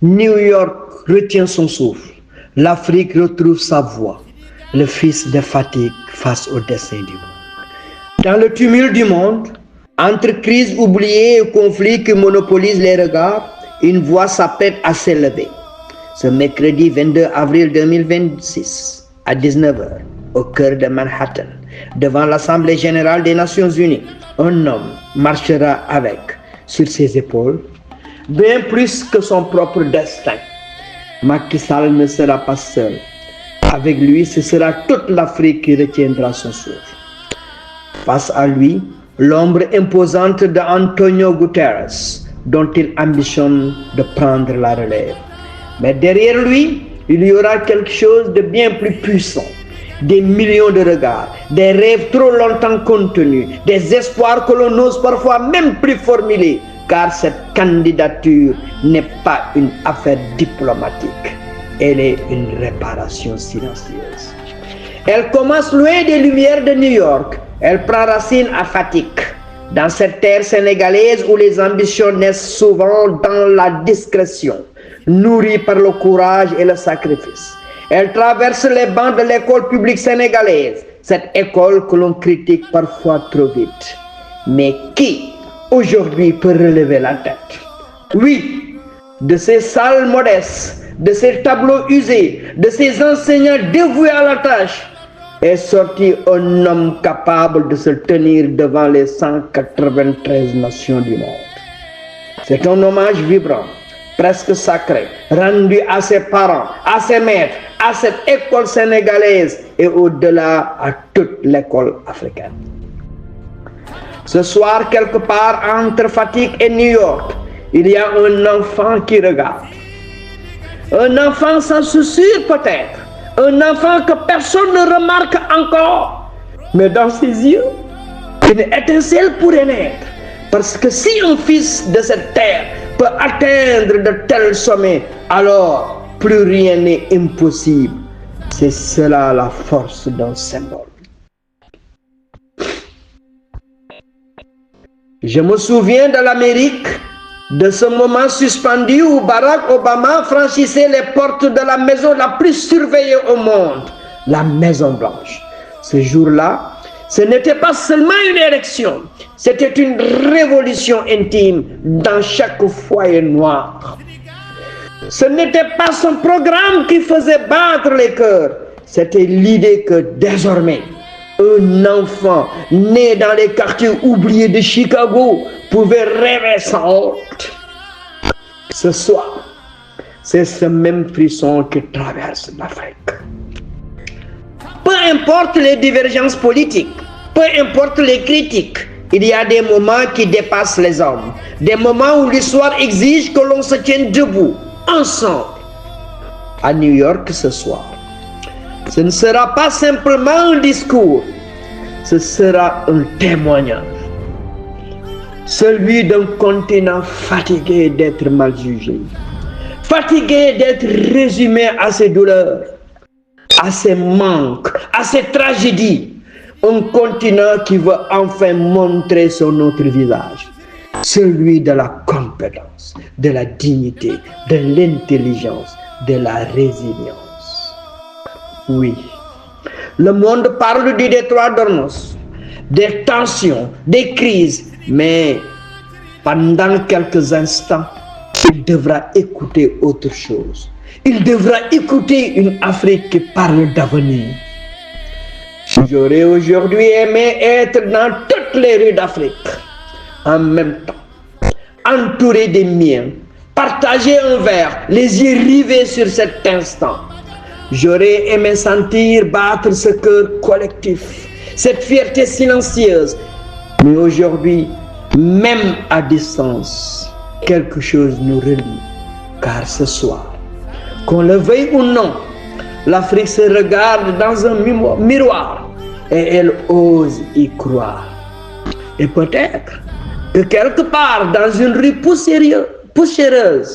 New York retient son souffle. L'Afrique retrouve sa voix. Le fils de fatigue face au destin du monde. Dans le tumulte du monde, entre crises oubliées et conflits qui monopolisent les regards, une voix s'apprête à s'élever. Ce mercredi 22 avril 2026, à 19h, au cœur de Manhattan, devant l'Assemblée générale des Nations unies, un homme marchera avec, sur ses épaules, bien plus que son propre destin. Macky Sall ne sera pas seul. Avec lui, ce sera toute l'Afrique qui retiendra son souffle. Face à lui, l'ombre imposante d'Antonio Guterres, dont il ambitionne de prendre la relève. Mais derrière lui, il y aura quelque chose de bien plus puissant. Des millions de regards, des rêves trop longtemps contenus, des espoirs que l'on n'ose parfois même plus formuler, car cette candidature n'est pas une affaire diplomatique, elle est une réparation silencieuse. Elle commence loin des lumières de New York, elle prend racine à Fatick, dans cette terre sénégalaise où les ambitions naissent souvent dans la discrétion, nourries par le courage et le sacrifice. Elle traverse les bancs de l'école publique sénégalaise, cette école que l'on critique parfois trop vite. Mais qui, aujourd'hui, peut relever la tête? Oui, de ces salles modestes, de ces tableaux usés, de ces enseignants dévoués à la tâche, est sorti un homme capable de se tenir devant les 193 nations du monde. C'est un hommage vibrant, presque sacré, rendu à ses parents, à ses maîtres, à cette école sénégalaise et au-delà à toute l'école africaine. Ce soir, quelque part entre Fatick et New York, il y a un enfant qui regarde. Un enfant sans souci peut-être. Un enfant que personne ne remarque encore. Mais dans ses yeux, une étincelle pourrait naître. Parce que si un fils de cette terre peut atteindre de tels sommets, alors plus rien n'est impossible. C'est cela la force d'un symbole. Je me souviens de l'Amérique, de ce moment suspendu où Barack Obama franchissait les portes de la maison la plus surveillée au monde, la Maison Blanche. Ce jour-là, ce n'était pas seulement une élection, c'était une révolution intime dans chaque foyer noir. Ce n'était pas son programme qui faisait battre les cœurs, c'était l'idée que désormais, un enfant né dans les quartiers oubliés de Chicago pouvait rêver sans honte. Ce soir, c'est ce même frisson qui traverse l'Afrique. Peu importe les divergences politiques, peu importe les critiques, il y a des moments qui dépassent les hommes, des moments où l'histoire exige que l'on se tienne debout, ensemble. À New York ce soir, ce ne sera pas simplement un discours, ce sera un témoignage. Celui d'un continent fatigué d'être mal jugé, fatigué d'être résumé à ses douleurs, à ses manques, à ses tragédies. Un continent qui veut enfin montrer son autre visage, celui de la compétence, de la dignité, de l'intelligence, de la résilience. Oui, le monde parle du détroit d'Ormuz, des tensions, des crises, mais pendant quelques instants, il devra écouter autre chose. Il devra écouter une Afrique qui parle d'avenir. J'aurais aujourd'hui aimé être dans toutes les rues d'Afrique, en même temps, entouré des miens, partager un verre, les yeux rivés sur cet instant. J'aurais aimé sentir battre ce cœur collectif, cette fierté silencieuse. Mais aujourd'hui, même à distance, quelque chose nous relie. Car ce soir, qu'on le veuille ou non, l'Afrique se regarde dans un miroir et elle ose y croire. Et peut-être que quelque part dans une rue poussiéreuse,